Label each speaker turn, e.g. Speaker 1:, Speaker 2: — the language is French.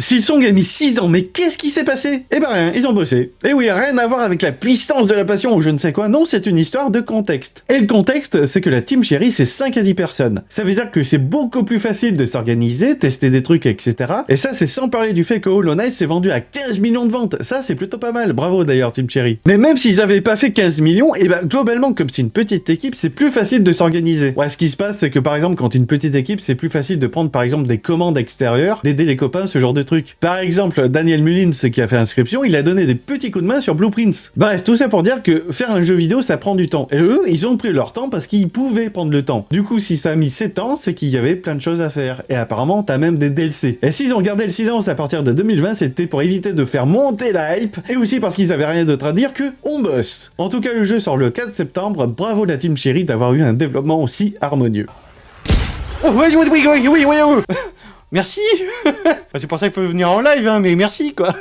Speaker 1: Silksong a mis 6 ans, mais qu'est-ce qui s'est passé? Eh ben rien, ils ont bossé. Et oui, rien à voir avec la puissance de la passion ou je ne sais quoi, non, c'est une histoire de contexte. Et le contexte, c'est que la Team Cherry, c'est 5 à 10 personnes. Ça veut dire que c'est beaucoup plus facile de s'organiser, tester des trucs, etc. Et ça, c'est sans parler du fait que Hollow Knight s'est vendu à 15 millions de ventes. Ça, c'est plutôt pas mal. Bravo d'ailleurs, Team Cherry. Mais même s'ils avaient pas fait 15 millions, et ben globalement, comme c'est une petite équipe, c'est plus facile de s'organiser. Ouais, ce qui se passe, c'est que par exemple, quand une petite équipe, c'est plus facile de prendre par exemple des commandes extérieures, d'aider les copains, ce genre de trucs. Par exemple, Daniel Mullins, qui a fait inscription, il a donné des petits coups de main sur Blueprints. Bref, tout ça pour dire que faire un jeu vidéo, ça prend du temps. Et eux, ils ont pris leur temps parce qu'ils pouvaient prendre le temps. Du coup, si ça a mis 7 ans, c'est qu'il y avait plein de choses à faire. Et apparemment, t'as même des DLC. Et s'ils ont gardé le silence à partir de 2020, c'était pour éviter de faire monter la hype, et aussi parce qu'ils avaient rien d'autre à dire que on bosse. En tout cas, le jeu sort le 4 septembre. Bravo la Team Cherry d'avoir eu un développement aussi harmonieux. Oh, oui. Merci. C'est pour ça qu'il faut venir en live, hein, mais merci, quoi.